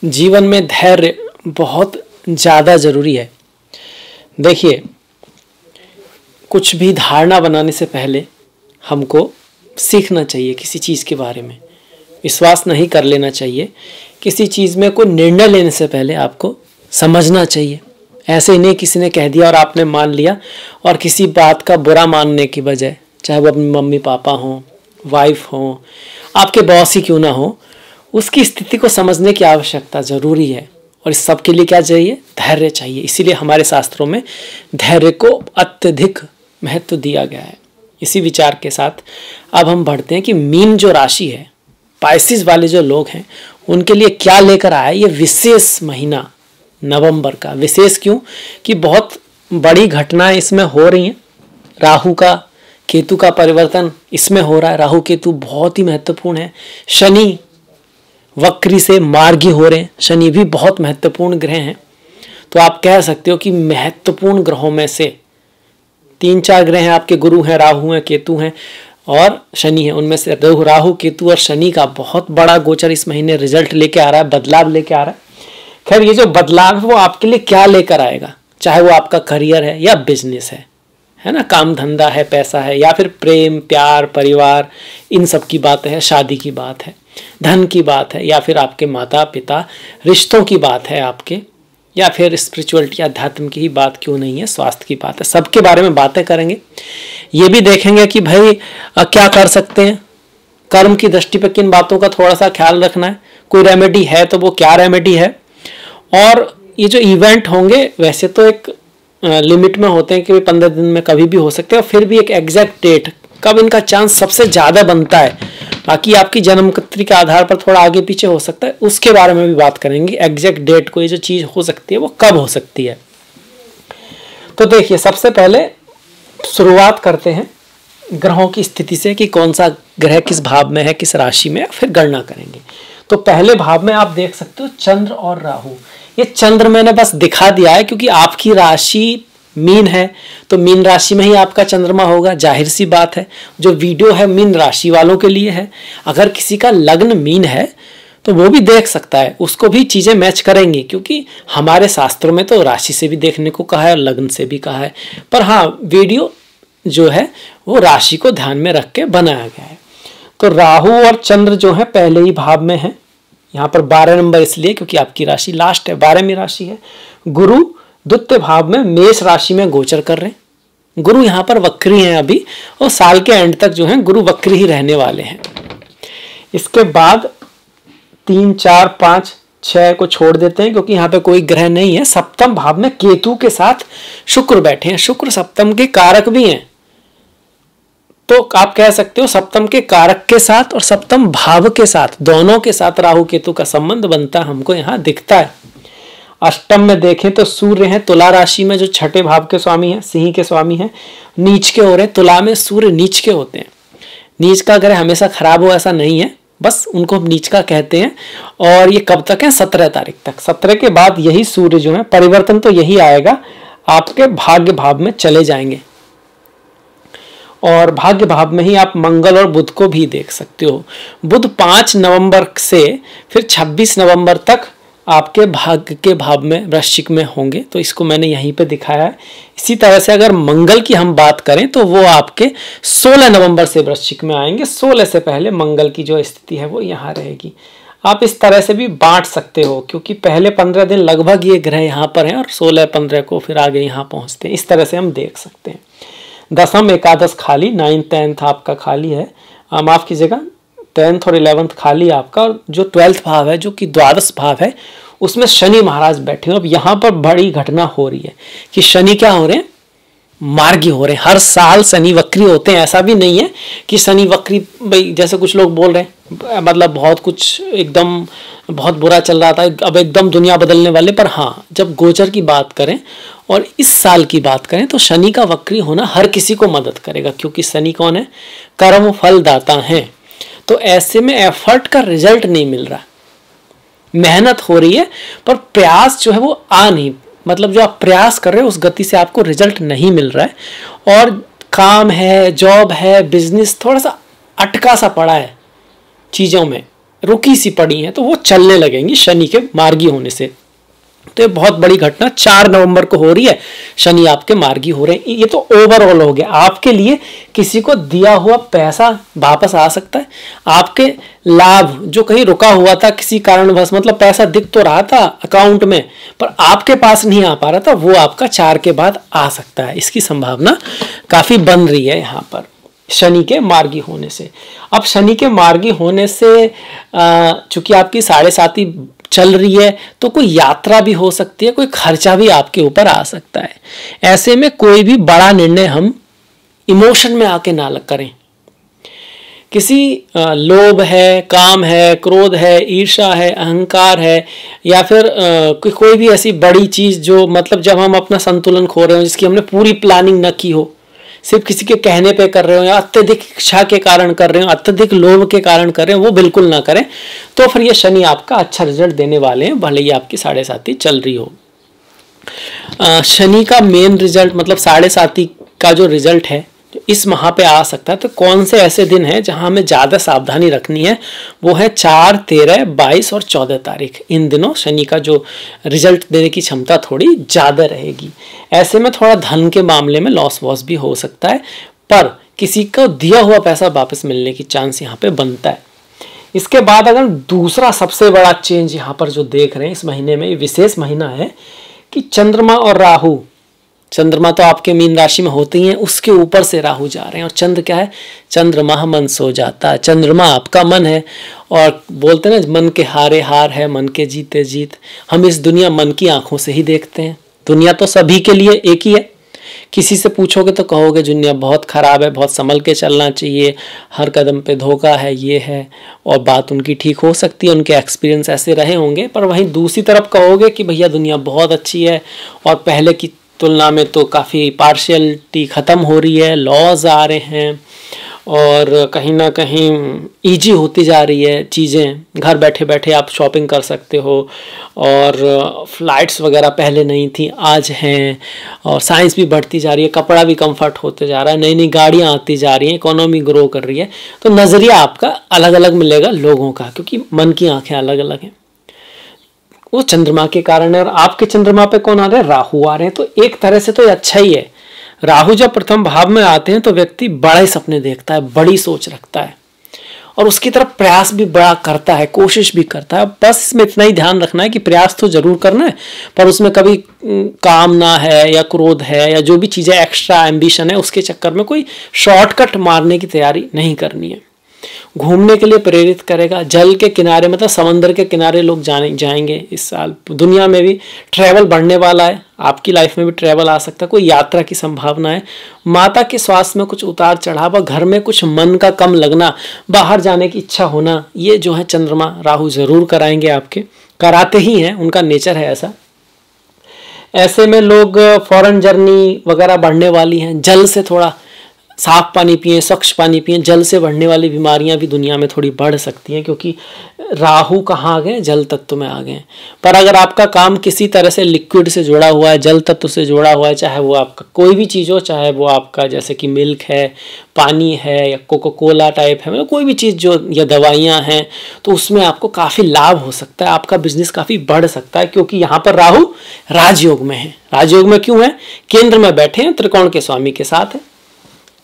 जीवन में धैर्य बहुत ज़्यादा ज़रूरी है। देखिए, कुछ भी धारणा बनाने से पहले हमको सीखना चाहिए किसी चीज़ के बारे में, विश्वास नहीं कर लेना चाहिए। किसी चीज़ में कोई निर्णय लेने से पहले आपको समझना चाहिए। ऐसे ही नहीं किसी ने कह दिया और आपने मान लिया, और किसी बात का बुरा मानने की बजाय, चाहे वो अपनी मम्मी पापा हों, वाइफ हों, आपके बॉस ही क्यों ना हो, उसकी स्थिति को समझने की आवश्यकता ज़रूरी है। और इस सब के लिए क्या चाहिए? धैर्य चाहिए। इसीलिए हमारे शास्त्रों में धैर्य को अत्यधिक महत्व दिया गया है। इसी विचार के साथ अब हम बढ़ते हैं कि मीन जो राशि है, पाइसिस वाले जो लोग हैं, उनके लिए क्या लेकर आया ये विशेष महीना नवंबर का। विशेष क्यों? कि बहुत बड़ी घटनाएं इसमें हो रही हैं। राहु का केतु का परिवर्तन इसमें हो रहा है। राहु केतु बहुत ही महत्वपूर्ण है। शनि वक्री से मार्गी हो रहे हैं। शनि भी बहुत महत्वपूर्ण ग्रह हैं। तो आप कह सकते हो कि महत्वपूर्ण ग्रहों में से 3-4 ग्रह हैं आपके, गुरु हैं, राहु हैं, केतु हैं और शनि है। उनमें से राहु केतु और शनि का बहुत बड़ा गोचर इस महीने रिजल्ट लेके आ रहा है, बदलाव लेके आ रहा है। खैर, ये जो बदलाव है वो आपके लिए क्या लेकर आएगा, चाहे वो आपका करियर है या बिजनेस है ना, काम धंधा है, पैसा है, या फिर प्रेम प्यार परिवार, इन सब की बात है, शादी की बात है, धन की बात है, या फिर आपके माता पिता, रिश्तों की बात है आपके, या फिर स्पिरिचुअलिटी अध्यात्म की ही बात क्यों नहीं है, स्वास्थ्य की बात है, सबके बारे में बातें करेंगे। ये भी देखेंगे कि भाई क्या कर सकते हैं, कर्म की दृष्टि पर किन बातों का थोड़ा सा ख्याल रखना है, कोई रेमेडी है तो वो क्या रेमेडी है। और ये जो इवेंट होंगे वैसे तो एक लिमिट में होते हैं कि 15 दिन में कभी भी हो सकते हैं, और फिर भी एक एग्जैक्ट डेट कब इनका चांस सबसे ज़्यादा बनता है, बाकी आपकी जन्मकुंडली के आधार पर थोड़ा आगे पीछे हो सकता है, उसके बारे में भी बात करेंगे। एग्जैक्ट डेट को ये जो चीज़ हो सकती है वो कब हो सकती है। तो देखिए, सबसे पहले शुरुआत करते हैं ग्रहों की स्थिति से कि कौन सा ग्रह किस भाव में है, किस राशि में है, फिर गणना करेंगे। तो पहले भाव में आप देख सकते हो चंद्र और राहु। ये चंद्र मैंने बस दिखा दिया है क्योंकि आपकी राशि मीन है, तो मीन राशि में ही आपका चंद्रमा होगा, जाहिर सी बात है। जो वीडियो है मीन राशि वालों के लिए है। अगर किसी का लग्न मीन है तो वो भी देख सकता है, उसको भी चीज़ें मैच करेंगी, क्योंकि हमारे शास्त्रों में तो राशि से भी देखने को कहा है और लग्न से भी कहा है। पर हाँ, वीडियो जो है वो राशि को ध्यान में रख के बनाया गया है। तो राहु और चंद्र जो है पहले ही भाव में है। यहाँ पर 12 नंबर इसलिए क्योंकि आपकी राशि लास्ट है, 12वीं राशि है। गुरु द्वितीय भाव में मेष राशि में गोचर कर रहे हैं। गुरु यहाँ पर वक्री हैं अभी, और साल के एंड तक जो है गुरु वक्री ही रहने वाले हैं। इसके बाद 3, 4, 5, 6 को छोड़ देते हैं क्योंकि यहाँ पे कोई ग्रह नहीं है। सप्तम भाव में केतु के साथ शुक्र बैठे हैं। शुक्र सप्तम के कारक भी हैं, तो आप कह सकते हो सप्तम के कारक के साथ और सप्तम भाव के साथ, दोनों के साथ राहु केतु का संबंध बनता हमको यहाँ दिखता है। अष्टम में देखें तो सूर्य है तुला राशि में, जो छठे भाव के स्वामी है, सिंह के स्वामी है, नीच के हो रहे हैं। तुला में सूर्य नीच के होते हैं। नीच का ग्रह हमेशा खराब हो ऐसा नहीं है, बस उनको हम नीच का कहते हैं। और ये कब तक है? 17 तारीख तक। 17 के बाद यही सूर्य जो है, परिवर्तन तो यही आएगा, आपके भाग्य भाव में चले जाएंगे। और भाग्य भाव में ही आप मंगल और बुध को भी देख सकते हो। बुध 5 नवंबर से फिर 26 नवंबर तक आपके भाग्य के भाव में वृश्चिक में होंगे, तो इसको मैंने यहीं पे दिखाया है। इसी तरह से अगर मंगल की हम बात करें तो वो आपके 16 नवंबर से वृश्चिक में आएंगे। 16 से पहले मंगल की जो स्थिति है वो यहाँ रहेगी। आप इस तरह से भी बांट सकते हो, क्योंकि पहले 15 दिन लगभग ये ग्रह यहाँ पर हैं और 16-15 को फिर आगे यहाँ पहुँचते हैं। इस तरह से हम देख सकते हैं। दसम एकादश खाली, 9th 10th आपका खाली है, माफ कीजिएगा 10th और 11th खाली आपका। और जो 12th भाव है, जो कि द्वादश भाव है, उसमें शनि महाराज बैठे हैं। अब यहाँ पर बड़ी घटना हो रही है कि शनि क्या हो रहे हैं? मार्गी हो रहे हैं। हर साल शनि वक्री होते हैं, ऐसा भी नहीं है कि शनि वक्री भाई जैसे कुछ लोग बोल रहे हैं, मतलब बहुत कुछ एकदम बहुत बुरा चल रहा था, अब एकदम दुनिया बदलने वाले। पर हाँ, जब गोचर की बात करें और इस साल की बात करें तो शनि का वक्री होना हर किसी को मदद करेगा, क्योंकि शनि कौन है? कर्म फल दाता है। तो ऐसे में एफर्ट का रिजल्ट नहीं मिल रहा, मेहनत हो रही है पर प्रयास जो है वो नहीं, मतलब जो आप प्रयास कर रहे हो उस गति से आपको रिजल्ट नहीं मिल रहा है। और काम है, जॉब है, बिजनेस थोड़ा सा अटका सा पड़ा है चीज़ों में, रुकी सी पड़ी हैं तो वो चलने लगेंगी शनि के मार्गी होने से। तो ये बहुत बड़ी घटना 4 नवंबर को हो रही है, शनि आपके मार्गी हो रहे हैं। ये तो ओवरऑल हो गया आपके लिए। किसी को दिया हुआ पैसा वापस आ सकता है, आपके लाभ जो कहीं रुका हुआ था किसी कारणवश, मतलब पैसा दिख तो रहा था अकाउंट में पर आपके पास नहीं आ पा रहा था, वो आपका 4 के बाद आ सकता है। इसकी संभावना काफी बन रही है यहाँ पर शनि के मार्गी होने से। अब शनि के मार्गी होने से चूंकि आपकी 7.5 चल रही है तो कोई यात्रा भी हो सकती है, कोई खर्चा भी आपके ऊपर आ सकता है। ऐसे में कोई भी बड़ा निर्णय हम इमोशन में आके ना करें। किसी लोभ है, काम है, क्रोध है, ईर्ष्या है, अहंकार है, या फिर कोई भी ऐसी बड़ी चीज जो मतलब जब हम अपना संतुलन खो रहे हो, जिसकी हमने पूरी प्लानिंग न की हो, सिर्फ किसी के कहने पे कर रहे हो या अत्यधिक इच्छा के कारण कर रहे हो, अत्यधिक लोभ के कारण कर रहे हो, वो बिल्कुल ना करें। तो फिर ये शनि आपका अच्छा रिजल्ट देने वाले हैं, भले ही आपकी 7.5 चल रही हो। शनि का मेन रिजल्ट मतलब 7.5 का जो रिजल्ट है इस माह पे आ सकता है। तो कौन से ऐसे दिन हैं जहां हमें ज़्यादा सावधानी रखनी है, वो है 4, 13, 22 और 14 तारीख। इन दिनों शनि का जो रिजल्ट देने की क्षमता थोड़ी ज़्यादा रहेगी। ऐसे में थोड़ा धन के मामले में लॉस वॉस भी हो सकता है, पर किसी को दिया हुआ पैसा वापस मिलने की चांस यहाँ पे बनता है। इसके बाद अगर दूसरा सबसे बड़ा चेंज यहाँ पर जो देख रहे हैं इस महीने में, विशेष महीना है कि चंद्रमा और राहु, चंद्रमा तो आपके मीन राशि में होते ही हैं, उसके ऊपर से राहु जा रहे हैं। और चंद्र क्या है? चंद्रमा मन सो जाता है। चंद्रमा आपका मन है, और बोलते हैं ना मन के हारे हार है, मन के जीते जीत। हम इस दुनिया मन की आंखों से ही देखते हैं। दुनिया तो सभी के लिए एक ही है। किसी से पूछोगे तो कहोगे दुनिया बहुत खराब है, बहुत संभल के चलना चाहिए, हर कदम पे धोखा है, ये है, और बात उनकी ठीक हो सकती है, उनके एक्सपीरियंस ऐसे रहे होंगे। पर वहीं दूसरी तरफ कहोगे कि भैया दुनिया बहुत अच्छी है और पहले की तुलना में तो काफ़ी पार्शियलिटी ख़त्म हो रही है, लॉज आ रहे हैं और कहीं ना कहीं इजी होती जा रही है चीज़ें। घर बैठे बैठे आप शॉपिंग कर सकते हो, और फ्लाइट्स वगैरह पहले नहीं थी आज हैं, और साइंस भी बढ़ती जा रही है, कपड़ा भी कंफर्ट होते जा रहा है, नई नई गाड़ियाँ आती जा रही हैं, इकोनॉमी ग्रो कर रही है। तो नज़रिया आपका अलग अलग मिलेगा लोगों का, क्योंकि मन की आंखें अलग अलग हैं। वो चंद्रमा के कारण है, और आपके चंद्रमा पे कौन आ रहे हैं? राहु आ रहे हैं। तो एक तरह से तो ये अच्छा ही है। राहु जब प्रथम भाव में आते हैं तो व्यक्ति बड़े सपने देखता है, बड़ी सोच रखता है, और उसकी तरफ प्रयास भी बड़ा करता है, कोशिश भी करता है। बस इसमें इतना ही ध्यान रखना है कि प्रयास तो जरूर करना है, पर उसमें कभी कामना है या क्रोध है या जो भी चीज़ें एक्स्ट्रा एम्बिशन है उसके चक्कर में कोई शॉर्टकट मारने की तैयारी नहीं करनी है। घूमने के लिए प्रेरित करेगा। जल के किनारे मतलब समंदर के किनारे लोग जाएंगे इस साल। दुनिया में भी ट्रैवल बढ़ने वाला है, आपकी लाइफ में भी ट्रैवल आ सकता है, कोई यात्रा की संभावना है। माता के स्वास्थ्य में कुछ उतार चढ़ाव, घर में कुछ मन का कम लगना, बाहर जाने की इच्छा होना, ये जो है चंद्रमा राहु जरूर कराएंगे, आपके कराते ही हैं, उनका नेचर है ऐसा। ऐसे में लोग फॉरेन जर्नी वगैरह बढ़ने वाली हैं। जल से थोड़ा साफ पानी पिएं, स्वच्छ पानी पिएं। जल से बढ़ने वाली बीमारियां भी दुनिया में थोड़ी बढ़ सकती हैं, क्योंकि राहु कहाँ आ गए? जल तत्व में आ गए। पर अगर आपका काम किसी तरह से लिक्विड से जुड़ा हुआ है, जल तत्व से जुड़ा हुआ है, चाहे वो आपका कोई भी चीज़ हो, चाहे वो आपका जैसे कि मिल्क है, पानी है, या कोको कोला टाइप है, मतलब कोई भी चीज़ जो, या दवाइयाँ हैं, तो उसमें आपको काफ़ी लाभ हो सकता है, आपका बिजनेस काफ़ी बढ़ सकता है, क्योंकि यहाँ पर राहु राजयोग में है। राजयोग में क्यों है? केंद्र में बैठे हैं, त्रिकोण के स्वामी के साथ है।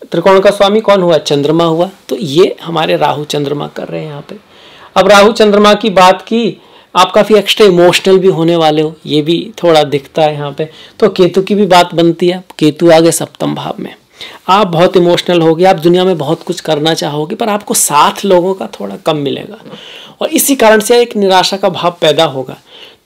त्रिकोण का स्वामी कौन हुआ? चंद्रमा हुआ। तो ये हमारे राहु चंद्रमा कर रहे हैं यहाँ पे। अब राहु चंद्रमा की बात की, आप काफ़ी एक्स्ट्रा इमोशनल भी होने वाले हो, ये भी थोड़ा दिखता है यहाँ पे। तो केतु की भी बात बनती है। केतु आ गए सप्तम भाव में। आप बहुत इमोशनल होगे, आप दुनिया में बहुत कुछ करना चाहोगे, पर आपको साथ लोगों का थोड़ा कम मिलेगा, और इसी कारण से एक निराशा का भाव पैदा होगा।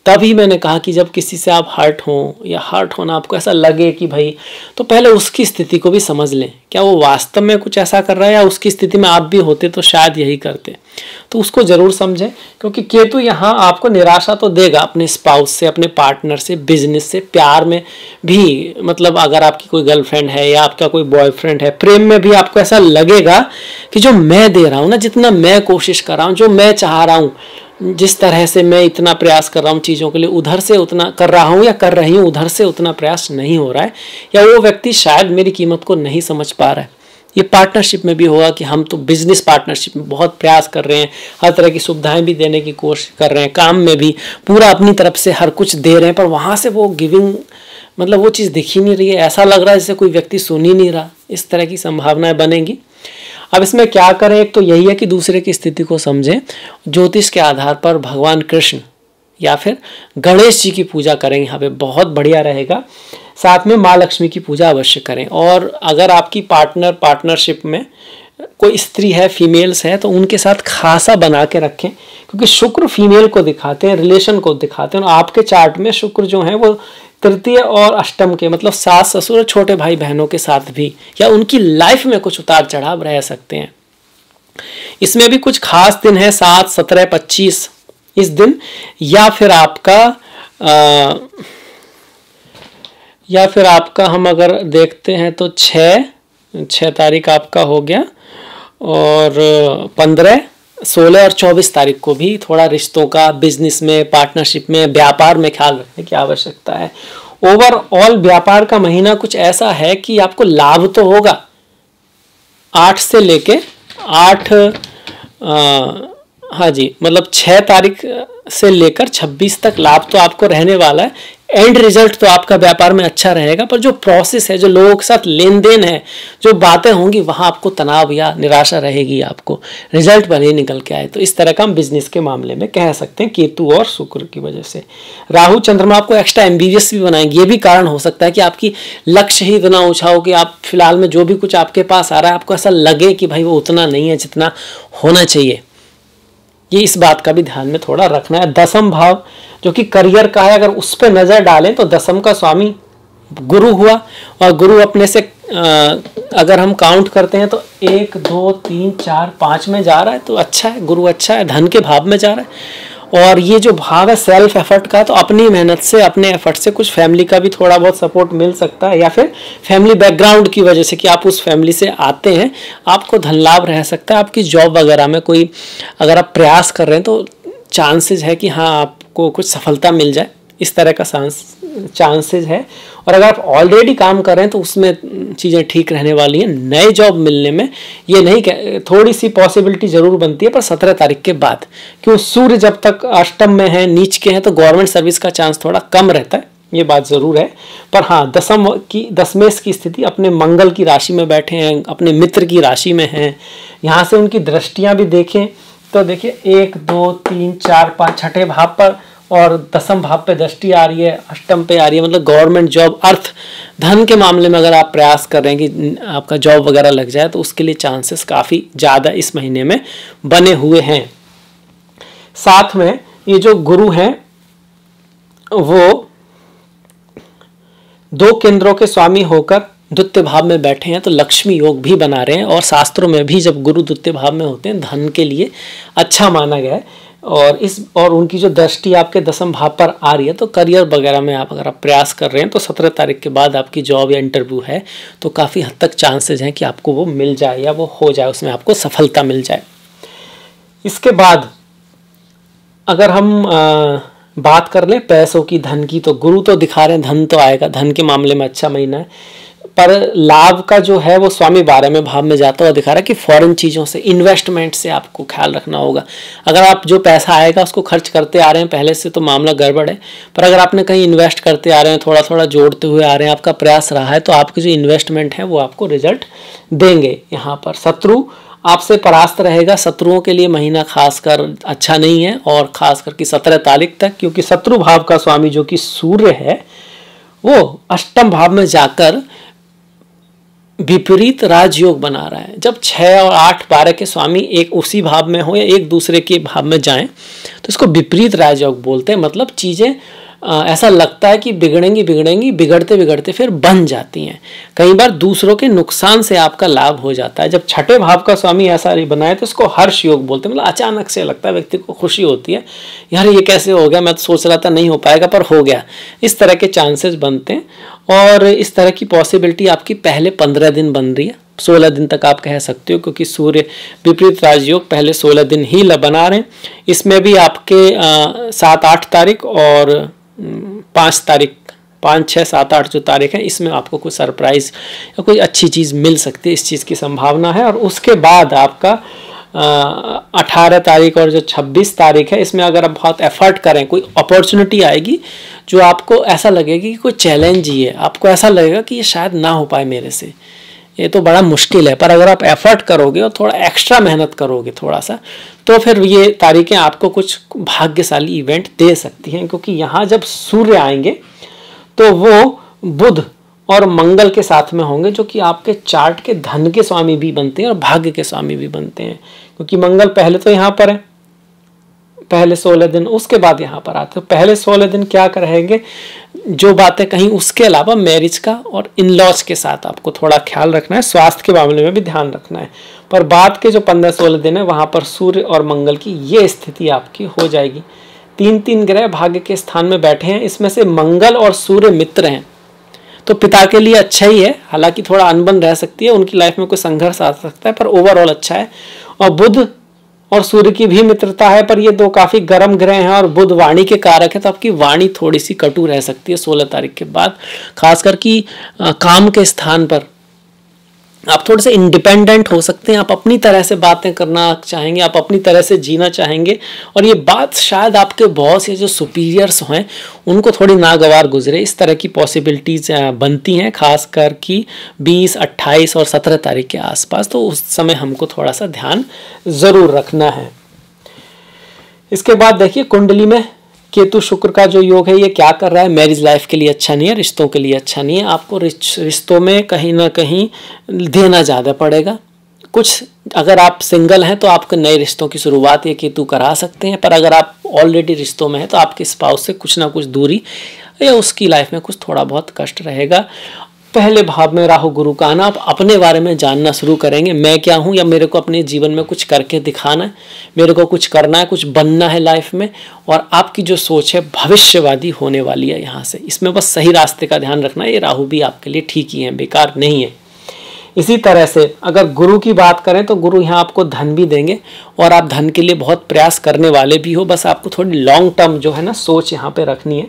तभी मैंने कहा कि जब किसी से आप हर्ट हो, या हर्ट होना आपको ऐसा लगे कि भाई, तो पहले उसकी स्थिति को भी समझ लें, क्या वो वास्तव में कुछ ऐसा कर रहा है, या उसकी स्थिति में आप भी होते तो शायद यही करते। तो उसको जरूर समझें, क्योंकि केतु यहाँ आपको निराशा तो देगा अपने स्पाउस से, अपने पार्टनर से, बिजनेस से, प्यार में भी। मतलब अगर आपकी कोई गर्लफ्रेंड है या आपका कोई बॉयफ्रेंड है, प्रेम में भी आपको ऐसा लगेगा कि जो मैं दे रहा हूँ ना, जितना मैं कोशिश कर रहा हूँ, जो मैं चाह रहा हूँ, जिस तरह से मैं इतना प्रयास कर रहा हूँ चीज़ों के लिए, उधर से उतना कर रहा हूँ या कर रही हूँ, उधर से उतना प्रयास नहीं हो रहा है, या वो व्यक्ति शायद मेरी कीमत को नहीं समझ पा रहा है। ये पार्टनरशिप में भी होगा कि हम तो बिजनेस पार्टनरशिप में बहुत प्रयास कर रहे हैं, हर तरह की सुविधाएं भी देने की कोशिश कर रहे हैं, काम में भी पूरा अपनी तरफ से हर कुछ दे रहे हैं, पर वहाँ से वो गिविंग मतलब वो चीज़ दिख ही नहीं रही है, ऐसा लग रहा है जैसे कोई व्यक्ति सुन ही नहीं रहा। इस तरह की संभावनाएं बनेंगी। अब इसमें क्या करें, एक तो यही है कि दूसरे की स्थिति को समझें, ज्योतिष के आधार पर भगवान कृष्ण या फिर गणेश जी की पूजा करें, यहाँ पे बहुत बढ़िया रहेगा। साथ में माँ लक्ष्मी की पूजा अवश्य करें। और अगर आपकी पार्टनरशिप में कोई स्त्री है, फीमेल्स है, तो उनके साथ खासा बना के रखें, क्योंकि शुक्र फीमेल को दिखाते हैं, रिलेशन को दिखाते हैं। और आपके चार्ट में शुक्र जो है वो तृतीय और अष्टम के मतलब सास ससुर और छोटे भाई बहनों के साथ भी या उनकी लाइफ में कुछ उतार चढ़ाव रह सकते हैं। इसमें भी कुछ खास दिन है 7, 17, 25 इस दिन, या फिर आपका हम अगर देखते हैं तो 6 तारीख आपका हो गया, और 15, 16 और 24 तारीख को भी थोड़ा रिश्तों का, बिजनेस में, पार्टनरशिप में, व्यापार में ख्याल रखने की आवश्यकता है। ओवरऑल व्यापार का महीना कुछ ऐसा है कि आपको लाभ तो होगा 8 से लेके 8 हाँ जी, मतलब 6 तारीख से लेकर 26 तक लाभ तो आपको रहने वाला है। एंड रिजल्ट तो आपका व्यापार में अच्छा रहेगा, पर जो प्रोसेस है, जो लोगों के साथ लेन देन है, जो बातें होंगी, वहाँ आपको तनाव या निराशा रहेगी, आपको रिजल्ट भले निकल के आए। तो इस तरह का हम बिजनेस के मामले में कह सकते हैं, केतु और शुक्र की वजह से। राहु चंद्रमा आपको एक्स्ट्रा एम्बिवियस भी बनाएंगे। ये भी कारण हो सकता है कि आपकी लक्ष्य ही इतना ऊंचा हो कि आप फिलहाल में जो भी कुछ आपके पास आ रहा है, आपको ऐसा लगे कि भाई वो उतना नहीं है जितना होना चाहिए। ये इस बात का भी ध्यान में थोड़ा रखना है। दसम भाव जो कि करियर का है, अगर उस पर नजर डालें तो दसम का स्वामी गुरु हुआ, और गुरु अपने से अगर हम काउंट करते हैं तो 1, 2, 3, 4, 5 में जा रहा है, तो अच्छा है, गुरु अच्छा है, धन के भाव में जा रहा है। और ये जो भाव है सेल्फ एफर्ट का, तो अपनी मेहनत से, अपने एफर्ट से कुछ फैमिली का भी थोड़ा बहुत सपोर्ट मिल सकता है, या फिर फैमिली बैकग्राउंड की वजह से कि आप उस फैमिली से आते हैं, आपको धन लाभ रह सकता है। आपकी जॉब वगैरह में कोई अगर आप प्रयास कर रहे हैं तो चांसेस है कि हाँ आपको कुछ सफलता मिल जाए, इस तरह का चांसेस है। और अगर आप ऑलरेडी काम कर रहे हैं तो उसमें चीज़ें ठीक रहने वाली हैं। नए जॉब मिलने में ये नहीं, थोड़ी सी पॉसिबिलिटी जरूर बनती है, पर 17 तारीख के बाद, क्यों सूर्य जब तक अष्टम में है, नीच के हैं, तो गवर्नमेंट सर्विस का चांस थोड़ा कम रहता है, ये बात ज़रूर है। पर हाँ, दशमेश की स्थिति अपने मंगल की राशि में बैठे हैं, अपने मित्र की राशि में हैं, यहाँ से उनकी दृष्टियाँ भी देखें तो देखिए 1, 2, 3, 4, 5 छठे भाव पर और दसम भाव पे दृष्टि आ रही है, अष्टम पे आ रही है, मतलब गवर्नमेंट जॉब, अर्थ धन के मामले में अगर आप प्रयास कर रहे हैं कि आपका जॉब वगैरह लग जाए, तो उसके लिए चांसेस काफ़ी ज़्यादा इस महीने में बने हुए हैं। साथ में ये जो गुरु हैं वो 2 केंद्रों के स्वामी होकर द्वितीय भाव में बैठे हैं, तो लक्ष्मी योग भी बना रहे हैं। और शास्त्रों में भी जब गुरु द्वितीय भाव में होते हैं, धन के लिए अच्छा माना गया है। और उनकी जो दृष्टि आपके दसम भाव पर आ रही है, तो करियर वगैरह में अगर आप प्रयास कर रहे हैं, तो 17 तारीख के बाद आपकी जॉब या इंटरव्यू है, तो काफ़ी हद तक चांसेस हैं कि आपको वो मिल जाए या वो हो जाए, उसमें आपको सफलता मिल जाए। इसके बाद अगर हम बात कर लें पैसों की, धन की, तो गुरु तो दिखा रहे हैं धन तो आएगा, धन के मामले में अच्छा महीना है। पर लाभ का जो है वो स्वामी 12वें भाव में जाता हुआ दिखा रहा है कि फॉरेन चीज़ों से, इन्वेस्टमेंट से आपको ख्याल रखना होगा। अगर आप जो पैसा आएगा उसको खर्च करते आ रहे हैं पहले से, तो मामला गड़बड़ है। पर अगर आपने कहीं इन्वेस्ट करते आ रहे हैं, थोड़ा थोड़ा जोड़ते हुए आ रहे हैं, आपका प्रयास रहा है, तो आपकी जो इन्वेस्टमेंट है वो आपको रिजल्ट देंगे। यहाँ पर शत्रु आपसे परास्त रहेगा। शत्रुओं के लिए महीना खासकर अच्छा नहीं है, और खास करके 17 तारीख तक, क्योंकि शत्रु भाव का स्वामी जो कि सूर्य है वो अष्टम भाव में जाकर विपरीत राजयोग बना रहा है। जब 6 और 8, 12 के स्वामी एक उसी भाव में हो या एक दूसरे के भाव में जाएं, तो इसको विपरीत राजयोग बोलते हैं। मतलब चीज़ें ऐसा लगता है कि बिगड़ेंगी, बिगड़ते बिगड़ते फिर बन जाती हैं। कई बार दूसरों के नुकसान से आपका लाभ हो जाता है। जब छठे भाव का स्वामी ऐसा बनाए तो इसको हर्ष योग बोलते हैं। मतलब अचानक से लगता है, व्यक्ति को खुशी होती है, यार ये कैसे हो गया, मैं तो सोच रहा था नहीं हो पाएगा पर हो गया। इस तरह के चांसेस बनते हैं, और इस तरह की पॉसिबिलिटी आपकी पहले 15 दिन बन रही है, 16 दिन तक आप कह सकते हो, क्योंकि सूर्य विपरीत राजयोग पहले 16 दिन ही बना रहे हैं। इसमें भी आपके 7, 8 तारीख और 5 तारीख 5, 6, 7, 8 जो तारीख है इसमें आपको कोई सरप्राइज या कोई अच्छी चीज़ मिल सकती है, इस चीज़ की संभावना है। और उसके बाद आपका 18 तारीख और जो 26 तारीख है इसमें अगर आप बहुत एफर्ट करें, कोई अपॉर्चुनिटी आएगी जो आपको ऐसा लगेगी कि कोई चैलेंज ही है, आपको ऐसा लगेगा कि ये शायद ना हो पाए मेरे से, ये तो बड़ा मुश्किल है, पर अगर आप एफर्ट करोगे और थोड़ा एक्स्ट्रा मेहनत करोगे थोड़ा सा, तो फिर ये तारीखें आपको कुछ भाग्यशाली इवेंट दे सकती हैं। क्योंकि यहाँ जब सूर्य आएंगे तो वो बुध और मंगल के साथ में होंगे, जो कि आपके चार्ट के धन के स्वामी भी बनते हैं और भाग्य के स्वामी भी बनते हैं। क्योंकि मंगल पहले तो यहाँ पर है, पहले 16 दिन, उसके बाद यहाँ पर आते हैं। पहले 16 दिन क्या करेंगे, जो बातें कहीं उसके अलावा मैरिज का और इन लॉज के साथ आपको थोड़ा ख्याल रखना है, स्वास्थ्य के मामले में भी ध्यान रखना है। पर बाद के जो 15-16 दिन है वहाँ पर सूर्य और मंगल की ये स्थिति आपकी हो जाएगी। 3 ग्रह भाग्य के स्थान में बैठे हैं, इसमें से मंगल और सूर्य मित्र हैं, तो पिता के लिए अच्छा ही है। हालांकि थोड़ा अनबन रह सकती है, उनकी लाइफ में कोई संघर्ष आ सकता है, पर ओवरऑल अच्छा है। और बुध और सूर्य की भी मित्रता है, पर ये दो काफी गर्म ग्रह हैं और बुध वाणी के कारक है, तो आपकी वाणी थोड़ी सी कटु रह सकती है 16 तारीख के बाद, खासकर कि काम के स्थान पर आप थोड़े से इंडिपेंडेंट हो सकते हैं, आप अपनी तरह से बातें करना चाहेंगे, आप अपनी तरह से जीना चाहेंगे। और ये बात शायद आपके बॉस या जो सुपीरियर्स हैं उनको थोड़ी नागवार गुजरे, इस तरह की पॉसिबिलिटीज बनती हैं, खासकर कि 20, 28 और 17 तारीख के आसपास। तो उस समय हमको थोड़ा सा ध्यान ज़रूर रखना है। इसके बाद देखिए कुंडली में केतु शुक्र का जो योग है ये क्या कर रहा है, मैरिज लाइफ के लिए अच्छा नहीं है, रिश्तों के लिए अच्छा नहीं है। आपको रिश्तों में कहीं ना कहीं देना ज़्यादा पड़ेगा। कुछ अगर आप सिंगल हैं तो आपके नए रिश्तों की शुरुआत ये केतु करा सकते हैं, पर अगर आप ऑलरेडी रिश्तों में हैं तो आपके स्पाउस से कुछ ना कुछ दूरी या उसकी लाइफ में कुछ थोड़ा बहुत कष्ट रहेगा। पहले भाव में राहु गुरु का आना, आप अपने बारे में जानना शुरू करेंगे, मैं क्या हूँ, या मेरे को अपने जीवन में कुछ करके दिखाना है, मेरे को कुछ करना है, कुछ बनना है लाइफ में। और आपकी जो सोच है भविष्यवादी होने वाली है यहाँ से। इसमें बस सही रास्ते का ध्यान रखना है, ये राहु भी आपके लिए ठीक ही है, बेकार नहीं है। इसी तरह से अगर गुरु की बात करें तो गुरु यहाँ आपको धन भी देंगे और आप धन के लिए बहुत प्रयास करने वाले भी हो, बस आपको थोड़ी लॉन्ग टर्म जो है ना सोच यहाँ पे रखनी है।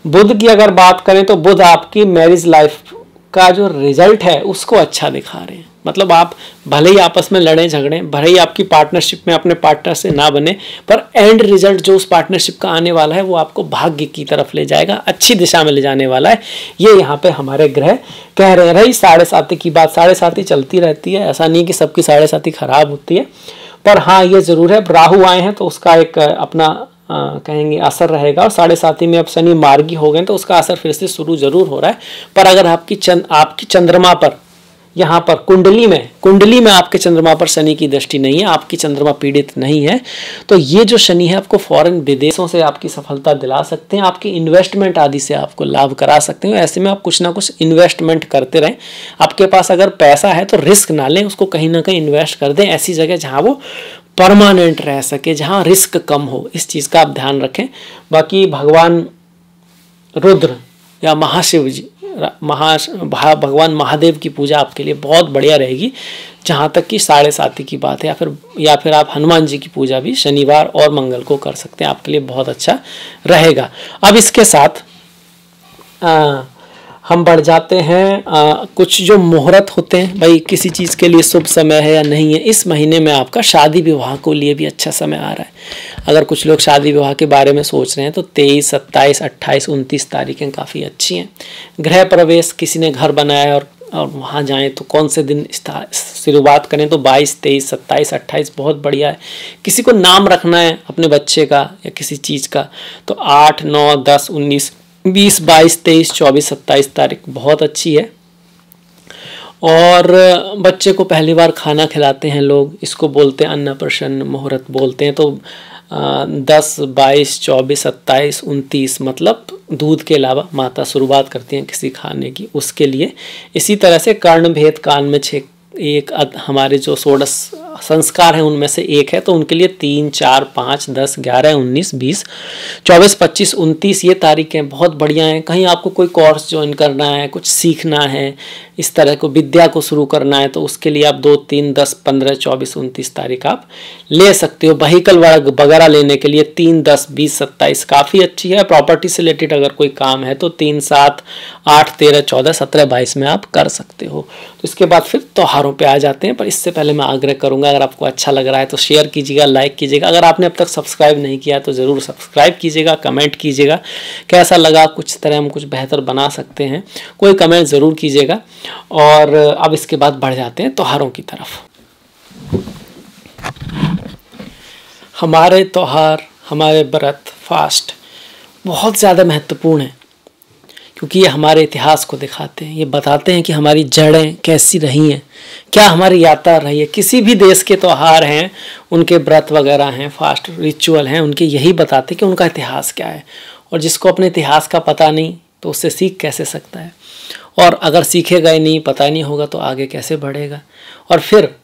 बुध की अगर बात करें तो बुध आपकी मैरिज लाइफ का जो रिजल्ट है उसको अच्छा दिखा रहे हैं। मतलब आप भले ही आपस में लड़े झगड़े, भले ही आपकी पार्टनरशिप में अपने पार्टनर से ना बने, पर एंड रिजल्ट जो उस पार्टनरशिप का आने वाला है वो आपको भाग्य की तरफ ले जाएगा, अच्छी दिशा में ले जाने वाला है। ये यहाँ पे हमारे ग्रह कह रहे हैं। रही 7.5 की बात, 7.5 चलती रहती है, ऐसा नहीं कि सबकी 7.5 खराब होती है, पर हाँ ये जरूर है राहु आए हैं तो उसका एक अपना कहेंगे असर रहेगा। और 7.5 में अब शनि मार्गी हो गए तो उसका असर फिर से शुरू जरूर हो रहा है। पर अगर आपकी चंद्रमा पर यहाँ पर कुंडली में आपके चंद्रमा पर शनि की दृष्टि नहीं है, आपकी चंद्रमा पीड़ित नहीं है, तो ये जो शनि है आपको फॉरेन विदेशों से आपकी सफलता दिला सकते हैं, आपकी इन्वेस्टमेंट आदि से आपको लाभ करा सकते हैं। ऐसे में आप कुछ ना कुछ इन्वेस्टमेंट करते रहें। आपके पास अगर पैसा है तो रिस्क ना लें, उसको कहीं ना कहीं इन्वेस्ट कर दें ऐसी जगह जहाँ वो परमानेंट रह सके, जहाँ रिस्क कम हो, इस चीज़ का आप ध्यान रखें। बाकी भगवान रुद्र या महाशिव जी भगवान महादेव की पूजा आपके लिए बहुत बढ़िया रहेगी, जहाँ तक कि 7.5 की बात है। या फिर आप हनुमान जी की पूजा भी शनिवार और मंगल को कर सकते हैं, आपके लिए बहुत अच्छा रहेगा। अब इसके साथ हम बढ़ जाते हैं कुछ जो मुहूर्त होते हैं, भाई किसी चीज़ के लिए शुभ समय है या नहीं है। इस महीने में आपका शादी विवाह को लिए भी अच्छा समय आ रहा है। अगर कुछ लोग शादी विवाह के बारे में सोच रहे हैं तो 23, 27, 28, 29 तारीखें काफ़ी अच्छी हैं। गृह प्रवेश, किसी ने घर बनाया और वहाँ जाएं तो कौन से दिन शुरुआत करें तो 22, 23, 27, 28 बहुत बढ़िया है। किसी को नाम रखना है अपने बच्चे का या किसी चीज़ का तो 8, 9, 10, 19, 20, 22, 23, 24, 27 तारीख बहुत अच्छी है। और बच्चे को पहली बार खाना खिलाते हैं लोग, इसको बोलते हैं अन्नप्राशन मुहूर्त बोलते हैं। तो 10, 22, 24, 27, 29 मतलब दूध के अलावा माता शुरुआत करती हैं किसी खाने की, उसके लिए। इसी तरह से कर्ण भेद कान में छेद, एक हमारे जो षोडश संस्कार है उनमें से एक है, तो उनके लिए 3, 4, 5, 10, 11, 19, 20, 24, 25, 29 ये तारीखें बहुत बढ़िया हैं। कहीं आपको कोई कोर्स ज्वाइन करना है, कुछ सीखना है, इस तरह को विद्या को शुरू करना है, तो उसके लिए आप 2, 3, 10, 15, 24, 29 तारीख आप ले सकते हो। व्हीकल वगैरह लेने के लिए 3, 10, 20, 27 काफ़ी अच्छी है। प्रॉपर्टी से रिलेटेड अगर कोई काम है तो 3, 7, 8, 13, 14, 17, 22 में आप कर सकते हो। तो इसके बाद फिर त्योहारों पे आ जाते हैं, पर इससे पहले मैं आग्रह करूंगा, अगर आपको अच्छा लग रहा है तो शेयर कीजिएगा, लाइक कीजिएगा। अगर आपने अब तक सब्सक्राइब नहीं किया तो ज़रूर सब्सक्राइब कीजिएगा, कमेंट कीजिएगा कैसा लगा, कुछ तरह हम कुछ बेहतर बना सकते हैं, कोई कमेंट ज़रूर कीजिएगा। और अब इसके बाद बढ़ जाते हैं त्योहारों की तरफ। हमारे त्योहार, हमारे व्रत, फास्ट बहुत ज़्यादा महत्वपूर्ण है, क्योंकि ये हमारे इतिहास को दिखाते हैं, ये बताते हैं कि हमारी जड़ें कैसी रही हैं, क्या हमारी यात्रा रही है। किसी भी देश के त्यौहार हैं, उनके व्रत वगैरह हैं, फास्ट रिचुअल हैं, उनके यही बताते हैं कि उनका इतिहास क्या है। और जिसको अपने इतिहास का पता नहीं तो उससे सीख कैसे सकता है, और अगर सीखेगा ही नहीं, पता नहीं होगा तो आगे कैसे बढ़ेगा। और फिर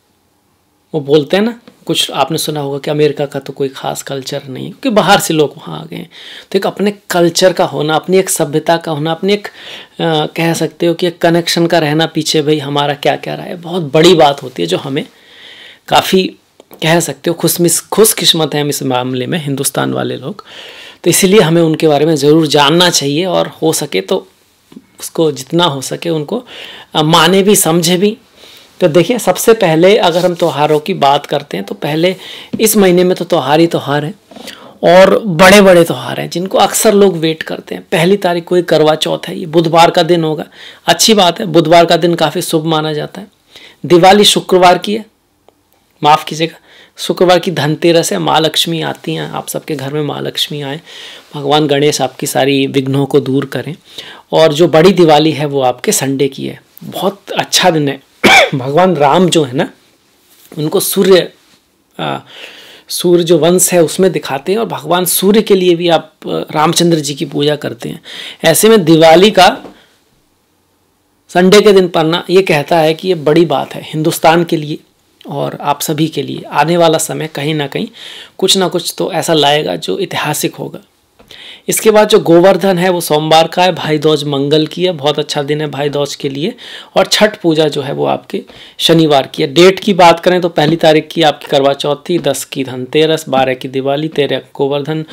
वो बोलते हैं ना, कुछ आपने सुना होगा कि अमेरिका का तो कोई ख़ास कल्चर नहीं, क्योंकि बाहर से लोग वहाँ आ गए हैं। तो एक अपने कल्चर का होना, अपनी एक सभ्यता का होना, अपनी एक कह सकते हो कि एक कनेक्शन का रहना पीछे, भाई हमारा क्या क्या रहा है, बहुत बड़ी बात होती है, जो हमें काफ़ी कह सकते हो खुशकिस्मत है हम इस मामले में, हिंदुस्तान वाले लोग। तो इसीलिए हमें उनके बारे में ज़रूर जानना चाहिए, और हो सके तो उसको जितना हो सके उनको माने भी, समझे भी। तो देखिए, सबसे पहले अगर हम त्योहारों की बात करते हैं तो पहले इस महीने में तो त्योहार ही त्योहार है, और बड़े बड़े त्यौहार हैं जिनको अक्सर लोग वेट करते हैं। पहली तारीख को करवा चौथ है, ये बुधवार का दिन होगा, अच्छी बात है, बुधवार का दिन काफ़ी शुभ माना जाता है। दिवाली शुक्रवार की है, माफ़ कीजिएगा, शुक्रवार की धनतेरस है। माँ लक्ष्मी आती हैं, आप सबके घर में माँ लक्ष्मी आए, भगवान गणेश आपकी सारी विघ्नों को दूर करें। और जो बड़ी दिवाली है वो आपके संडे की है, बहुत अच्छा दिन है। भगवान राम जो है ना, उनको सूर्य जो वंश है उसमें दिखाते हैं, और भगवान सूर्य के लिए भी आप रामचंद्र जी की पूजा करते हैं। ऐसे में दिवाली का संडे के दिन पड़ना ये कहता है कि ये बड़ी बात है हिंदुस्तान के लिए, और आप सभी के लिए। आने वाला समय कहीं ना कहीं कुछ ना कुछ तो ऐसा लाएगा जो ऐतिहासिक होगा। इसके बाद जो गोवर्धन है वो सोमवार का है, भाई दूज मंगल की है, बहुत अच्छा दिन है भाई दूज के लिए। और छठ पूजा जो है वो आपके शनिवार की है। डेट की बात करें तो पहली तारीख की आपकी करवा चौथ थी, 10 की धनतेरस, 12 की दिवाली, 13 गोवर्धन,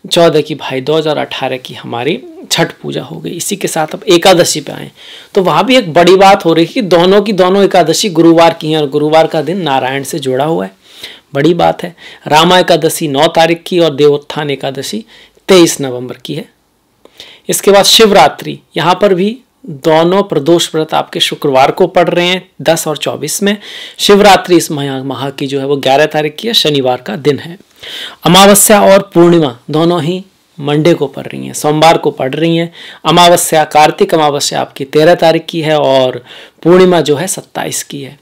14 की भाई दूज और 18 की हमारी छठ पूजा हो गई। इसी के साथ अब एकादशी पे आए तो वहाँ भी एक बड़ी बात हो रही है कि दोनों की दोनों एकादशी गुरुवार की हैं, और गुरुवार का दिन नारायण से जुड़ा हुआ है, बड़ी बात है। रामा एकादशी 9 तारीख की और देवोत्थान एकादशी 23 नवंबर की है। इसके बाद शिवरात्रि, यहाँ पर भी दोनों प्रदोष व्रत आपके शुक्रवार को पड़ रहे हैं, 10 और 24 में। शिवरात्रि इस माह की जो है वो 11 तारीख की है, शनिवार का दिन है। अमावस्या और पूर्णिमा दोनों ही मंडे को पड़ रही हैं, सोमवार को पड़ रही हैं। अमावस्या, कार्तिक अमावस्या आपकी 13 तारीख की है, और पूर्णिमा जो है 27 की है।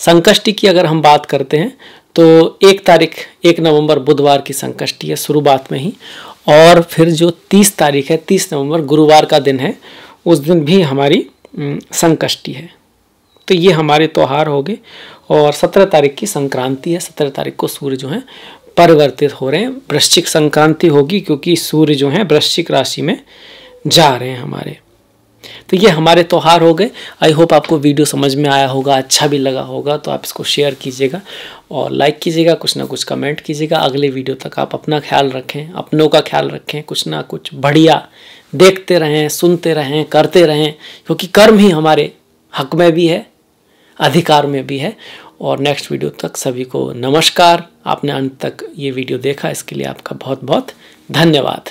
संकष्टी की अगर हम बात करते हैं तो 1 नवंबर बुधवार की संकष्टी है शुरुआत में ही, और फिर जो 30 तारीख है, 30 नवंबर गुरुवार का दिन है, उस दिन भी हमारी संकष्टी है। तो ये हमारे त्यौहार हो गए। और 17 तारीख की संक्रांति है, 17 तारीख को सूर्य जो है परिवर्तित हो रहे हैं, वृश्चिक संक्रांति होगी, क्योंकि सूर्य जो है वृश्चिक राशि में जा रहे हैं हमारे। तो ये हमारे त्यौहार हो गए। आई होप आपको वीडियो समझ में आया होगा, अच्छा भी लगा होगा, तो आप इसको शेयर कीजिएगा और लाइक कीजिएगा, कुछ ना कुछ कमेंट कीजिएगा। अगले वीडियो तक आप अपना ख्याल रखें, अपनों का ख्याल रखें, कुछ ना कुछ बढ़िया देखते रहें, सुनते रहें, करते रहें, क्योंकि कर्म ही हमारे हक में भी है, अधिकार में भी है। और नेक्स्ट वीडियो तक सभी को नमस्कार। आपने अंत तक ये वीडियो देखा, इसके लिए आपका बहुत बहुत धन्यवाद।